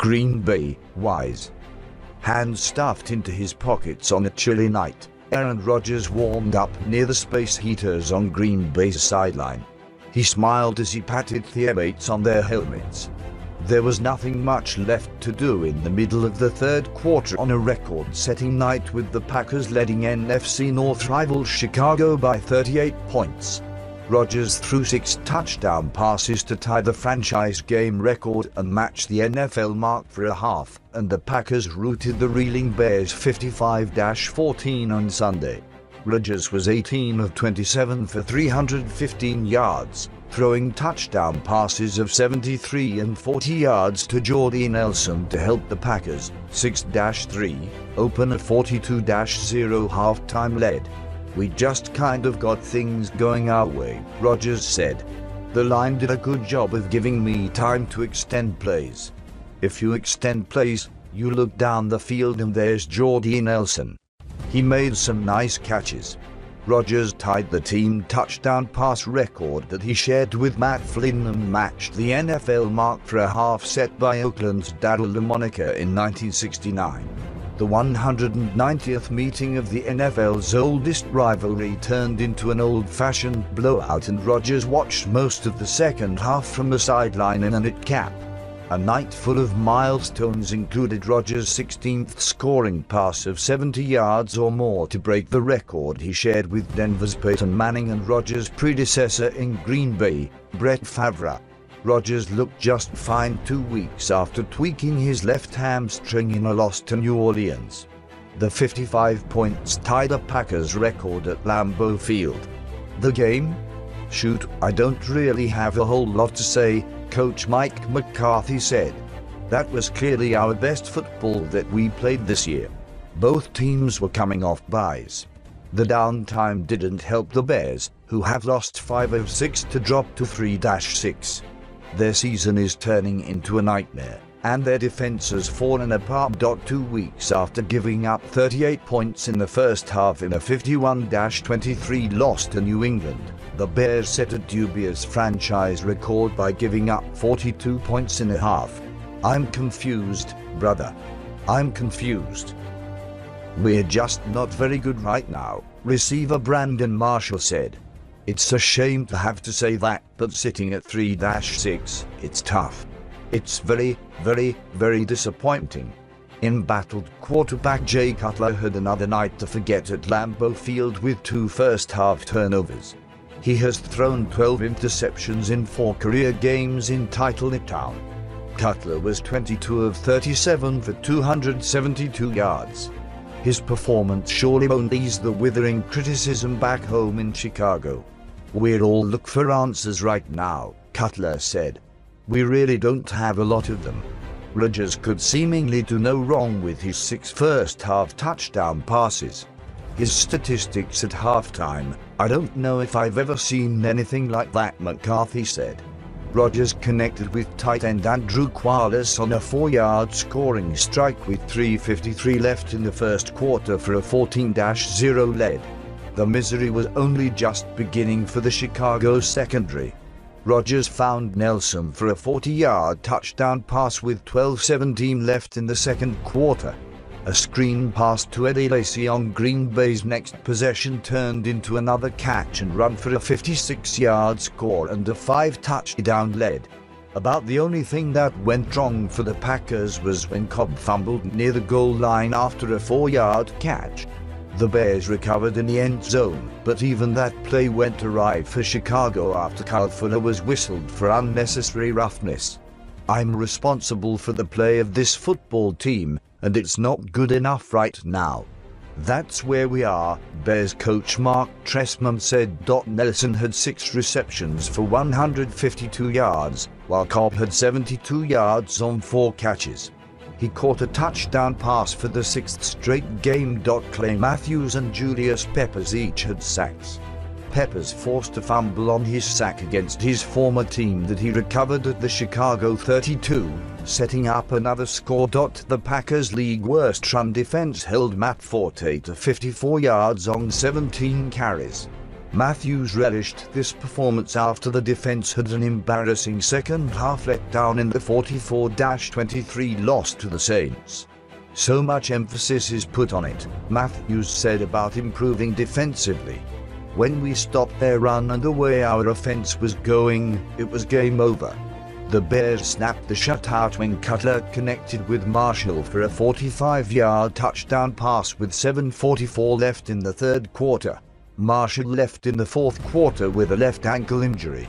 Green Bay, wise. Hands stuffed into his pockets on a chilly night, Aaron Rodgers warmed up near the space heaters on Green Bay's sideline. He smiled as he patted teammates on their helmets. There was nothing much left to do in the middle of the third quarter on a record-setting night, with the Packers leading NFC North rivals Chicago by 38 points. Rodgers threw 6 touchdown passes to tie the franchise game record and match the NFL mark for a half, and the Packers routed the reeling Bears 55-14 on Sunday. Rodgers was 18 of 27 for 315 yards, throwing touchdown passes of 73 and 40 yards to Jordy Nelson to help the Packers, 6-3, open a 42-0 halftime lead. "We just kind of got things going our way," Rodgers said. "The line did a good job of giving me time to extend plays. If you extend plays, you look down the field and there's Jordy Nelson. He made some nice catches." Rodgers tied the team touchdown pass record that he shared with Matt Flynn and matched the NFL mark for a half set by Oakland's Daryl LaMonica in 1969. The 190th meeting of the NFL's oldest rivalry turned into an old-fashioned blowout, and Rodgers watched most of the second half from the sideline in a knit cap. A night full of milestones included Rodgers' 16th scoring pass of 70 yards or more to break the record he shared with Denver's Peyton Manning and Rodgers' predecessor in Green Bay, Brett Favre. Rodgers looked just fine 2 weeks after tweaking his left hamstring in a loss to New Orleans. The 55 points tied a Packers record at Lambeau Field. The game? "Shoot, I don't really have a whole lot to say," Coach Mike McCarthy said. "That was clearly our best football that we played this year." Both teams were coming off byes. The downtime didn't help the Bears, who have lost 5 of 6 to drop to 3-6. Their season is turning into a nightmare, and their defense has fallen apart. 2 weeks after giving up 38 points in the first half in a 51-23 loss to New England, the Bears set a dubious franchise record by giving up 42 points in a half. "I'm confused, brother. I'm confused. We're just not very good right now," receiver Brandon Marshall said. "It's a shame to have to say that, but sitting at 3-6, it's tough. It's very, very, very disappointing." Embattled quarterback Jay Cutler had another night to forget at Lambeau Field with 2 first-half turnovers. He has thrown 12 interceptions in 4 career games in Title Town. Cutler was 22 of 37 for 272 yards. His performance surely won't ease the withering criticism back home in Chicago. "We're all looking for answers right now," Cutler said. "We really don't have a lot of them." Rodgers could seemingly do no wrong with his 6 first-half touchdown passes. His statistics at halftime: "I don't know if I've ever seen anything like that," McCarthy said. Rodgers connected with tight end Andrew Qualis on a 4-yard scoring strike with 3:53 left in the first quarter for a 14-0 lead. The misery was only just beginning for the Chicago secondary. Rodgers found Nelson for a 40-yard touchdown pass with 12:17 left in the second quarter. A screen pass to Eddie Lacy on Green Bay's next possession turned into another catch and run for a 56-yard score and a 5-touchdown lead. About the only thing that went wrong for the Packers was when Cobb fumbled near the goal line after a 4-yard catch. The Bears recovered in the end zone, but even that play went awry for Chicago after Kyle Fuller was whistled for unnecessary roughness. "I'm responsible for the play of this football team, and it's not good enough right now. That's where we are," Bears coach Mark Trestman said. Nelson had 6 receptions for 152 yards, while Cobb had 72 yards on 4 catches. He caught a touchdown pass for the 6th straight game. Clay Matthews and Julius Peppers each had sacks. Peppers forced a fumble on his sack against his former team that he recovered at the Chicago 32, setting up another score. The Packers' league worst run defense held Matt Forte to 54 yards on 17 carries. Matthews relished this performance after the defense had an embarrassing second-half letdown in the 44-23 loss to the Saints. So much emphasis is put on it, Matthews said about improving defensively. When we stopped their run and the way our offense was going, it was game over. The Bears snapped the shutout when Cutler connected with Marshall for a 45-yard touchdown pass with 7:44 left in the third quarter. Marshall left in the fourth quarter with a left ankle injury.